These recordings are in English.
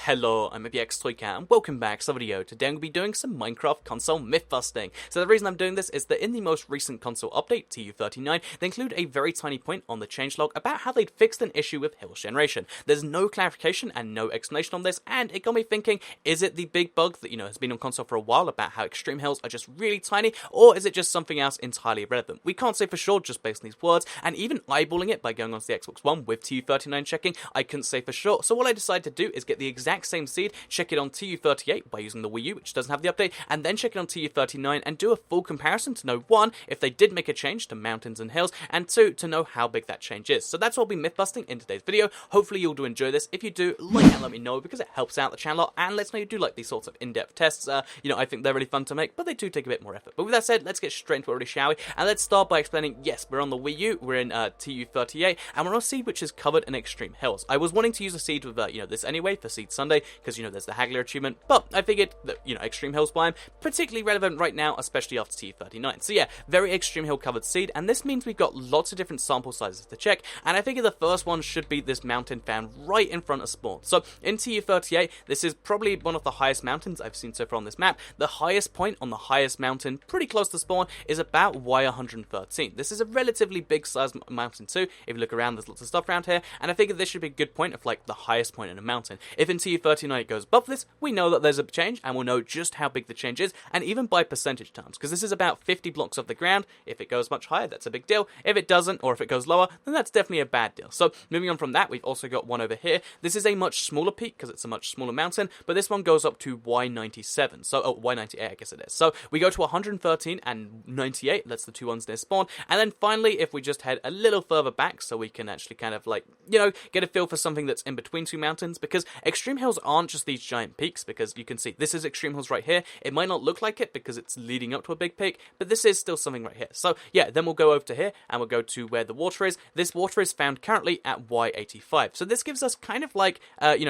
Hello, I'm PS3 and welcome back to the video. Today I'm going to be doing some Minecraft console myth busting. So the reason I'm doing this is that in the most recent console update, TU39, they include a very tiny point on the changelog about how they'd fixed an issue with hills generation. There's no clarification and no explanation on this, and it got me thinking, is it the big bug that, has been on console for a while about how extreme hills are just really tiny, or is it just something else entirely irrelevant? We can't say for sure just based on these words, and even eyeballing it by going onto the Xbox One with TU39 checking, I couldn't say for sure. So what I decided to do is get the exact same seed, check it on TU38 by using the Wii U, which doesn't have the update, and then check it on TU39 and do a full comparison to know, one, if they did make a change to mountains and hills, and two, to know how big that change is. So that's what I'll be myth busting in today's video. Hopefully you'll do enjoy this. If you do, like and let me know, because it helps out the channel and lets me know you do like these sorts of in-depth tests. I think they're really fun to make, but they do take a bit more effort. But with that said, let's get straight into it already, shall we? And let's start by explaining, yes, we're on the Wii U, we're in TU38, and we're on a seed which is covered in extreme hills. I was wanting to use a seed with, this anyway for Seed Sunday, because, there's the Haggler achievement, but I figured that, Extreme Hills biome, particularly relevant right now, especially after TU39. So yeah, very Extreme Hill covered seed, and this means we've got lots of different sample sizes to check, and I figure the first one should be this mountain found right in front of spawn. So in TU38, this is probably one of the highest mountains I've seen so far on this map. The highest point on the highest mountain, pretty close to spawn, is about Y113. This is a relatively big sized mountain too. If you look around, there's lots of stuff around here, and I figured this should be a good point of like the highest point in a mountain. If in TU39 it goes above this, we know that there's a change, and we'll know just how big the change is, and even by percentage terms, because this is about 50 blocks off the ground. If it goes much higher, that's a big deal. If it doesn't, or if it goes lower, then that's definitely a bad deal. So moving on from that, we've also got one over here. This is a much smaller peak, because it's a much smaller mountain, but this one goes up to Y97, so, Y98 I guess it is. So we go to 113 and 98, that's the two ones near spawn, and then finally, if we just head a little further back, so we can actually kind of like, get a feel for something that's in between two mountains, because extreme hills aren't just these giant peaks, because you can see this is extreme hills right here. It might not look like it because it's leading up to a big peak, but this is still something right here. So yeah, then we'll go over to here and we'll go to where the water is. This water is found currently at Y85. So this gives us kind of like,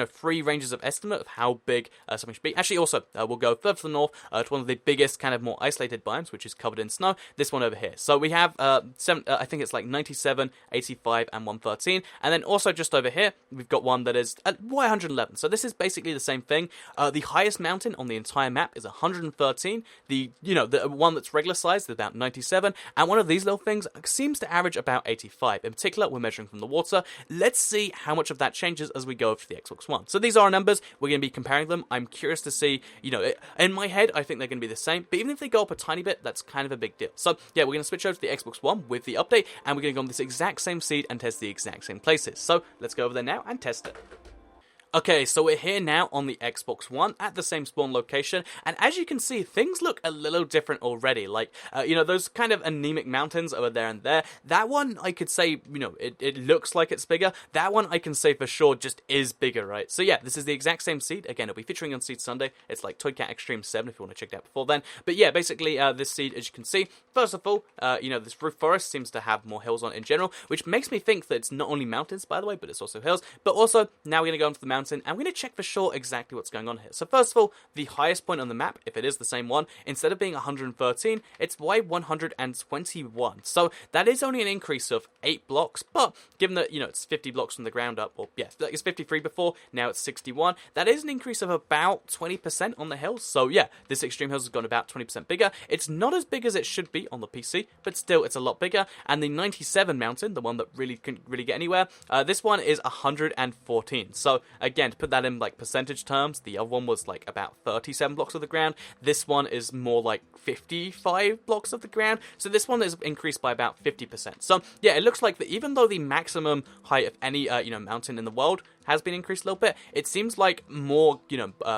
three ranges of estimate of how big something should be. Actually, also, we'll go further to the north to one of the biggest kind of more isolated biomes, which is covered in snow. This one over here. So we have, I think it's like 97, 85, and 113. And then also just over here, we've got one that is at Y111. So this is basically the same thing. The highest mountain on the entire map is 113. The one that's regular sized is about 97. And one of these little things seems to average about 85. In particular, we're measuring from the water. Let's see how much of that changes as we go over to the Xbox One. So these are our numbers. We're going to be comparing them. I'm curious to see, in my head, I think they're going to be the same. But even if they go up a tiny bit, that's kind of a big deal. So yeah, we're going to switch over to the Xbox One with the update. And we're going to go on this exact same seed and test the exact same places. So let's go over there now and test it. Okay, so we're here now on the Xbox One at the same spawn location, and as you can see, things look a little different already. Like, those kind of anemic mountains over there and there, that one I could say, it looks like it's bigger. That one I can say for sure just is bigger, right? So yeah, this is the exact same seed. Again, it'll be featuring on Seed Sunday. It's like Toy Cat Extreme 7 if you want to check it out before then. But yeah, basically, this seed, as you can see, first of all, this roof forest seems to have more hills on it in general, which makes me think that it's not only mountains, by the way, but it's also hills. But also, now we're going to go into the mountain, and we're going to check for sure exactly what's going on here. So first of all, the highest point on the map, if it is the same one, instead of being 113, it's Y121. So that is only an increase of 8 blocks, but given that, it's 50 blocks from the ground up, or yeah, it's 53 before, now it's 61, that is an increase of about 20% on the hills. So yeah, this Extreme Hills has gone about 20% bigger. It's not as big as it should be on the PC, but still, it's a lot bigger. And the 97 mountain, the one that really couldn't really get anywhere, this one is 114. So again, to put that in like percentage terms, the other one was like about 37 blocks of the ground. This one is more like 55 blocks of the ground. So this one is increased by about 50%. So yeah, it looks like that even though the maximum height of any mountain in the world has been increased a little bit, it seems like more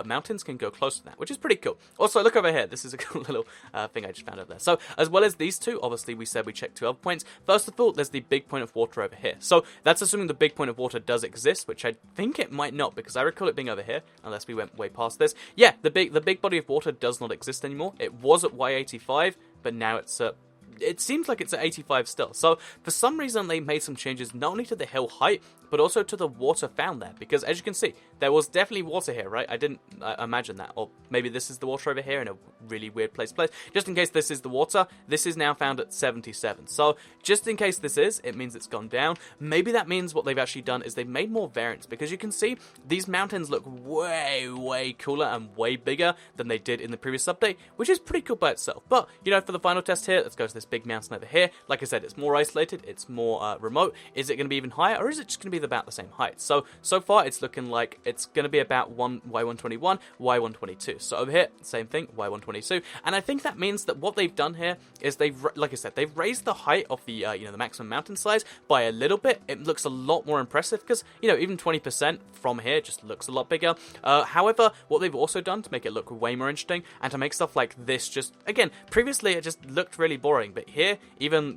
mountains can go close to that, which is pretty cool. Also, look over here. This is a cool little thing I just found over there. So as well as these two, obviously we said we checked 2 other points. First of all, there's the big point of water over here. So that's assuming the big point of water does exist, which I think it might not, because I recall it being over here, unless we went way past this. Yeah, the big body of water does not exist anymore. It was at Y85, but now it's at it seems like it's at 85 still. So for some reason they made some changes not only to the hill height, but also to the water found there, because as you can see, there was definitely water here, right? I didn't imagine that, or maybe this is the water over here in a really weird place. Just in case this is the water, this is now found at 77. So just in case this is, it means it's gone down. Maybe that means what they've actually done is they've made more variants, because you can see these mountains look way cooler and way bigger than they did in the previous update, which is pretty cool by itself. But, you know, for the final test here, let's go to this big mountain over here. Like I said, it's more isolated, it's more remote. Is it going to be even higher, or is it just going to be about the same height? So far it's looking like it's going to be about Y121, Y122. So over here, same thing, Y122. And I think that means that what they've done here is like I said, they've raised the height of the, the maximum mountain size by a little bit. It looks a lot more impressive because, even 20% from here just looks a lot bigger. However, what they've also done to make it look way more interesting and to make stuff like this just, again, previously it just looked really boring, but here, even,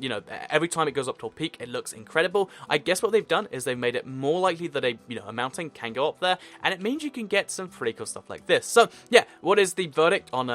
every time it goes up to a peak, it looks incredible. I guess what they've done is they've made it more likely that a mountain can go up there, and it means you can get some pretty cool stuff like this. So, yeah, what is the verdict on,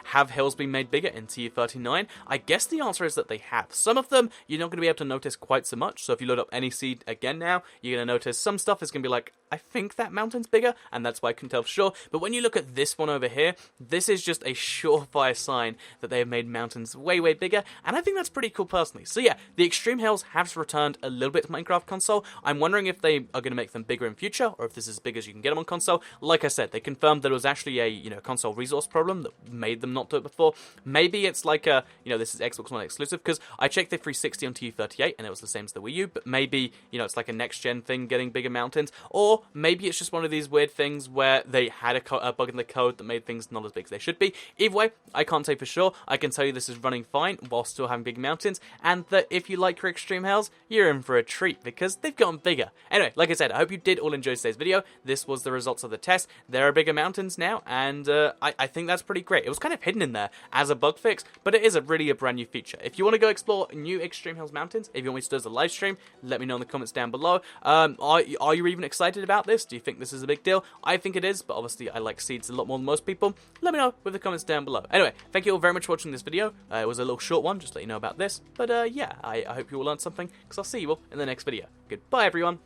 have hills been made bigger in TU39? I guess the answer is that they have. Some of them, you're not going to be able to notice quite so much, so if you load up any seed again now, you're going to notice some stuff is going to be like, I think that mountain's bigger, and that's why I can tell for sure. But when you look at this one over here, this is just a surefire sign that they have made mountains way bigger, and I think that's pretty cool personally. So yeah, the extreme hills have returned a little bit to Minecraft console. I'm wondering if they are going to make them bigger in future, or if this is as big as you can get them on console. Like I said, they confirmed that it was actually a console resource problem that made them not do it before. Maybe it's like a this is Xbox One exclusive, because I checked the 360 on TU38 and it was the same as the Wii U. But maybe it's like a next gen thing, getting bigger mountains, or maybe it's just one of these weird things where they had a bug in the code that made things not as big as they should be. Either way, I can't say for sure. I can tell you this is running fine while still having big mountains, and that if you like your extreme hills, you're in for a treat because they've gotten bigger. Anyway, like I said, I hope you did all enjoy today's video. This was the results of the test. There are bigger mountains now, and I think that's pretty great. It was kind of hidden in there as a bug fix, but it is really a brand new feature. If you want to go explore new extreme hills mountains, if you want me to do as a live stream, let me know in the comments down below. Are you even excited about this? Do you think this is a big deal? I think it is, but obviously I like seeds a lot more than most people. Let me know with the comments down below. Anyway, thank you all very much for watching this video. It was a little short one, just to let you know about this. But yeah, I hope you all learned something, because I'll see you all in the next video. Goodbye, everyone.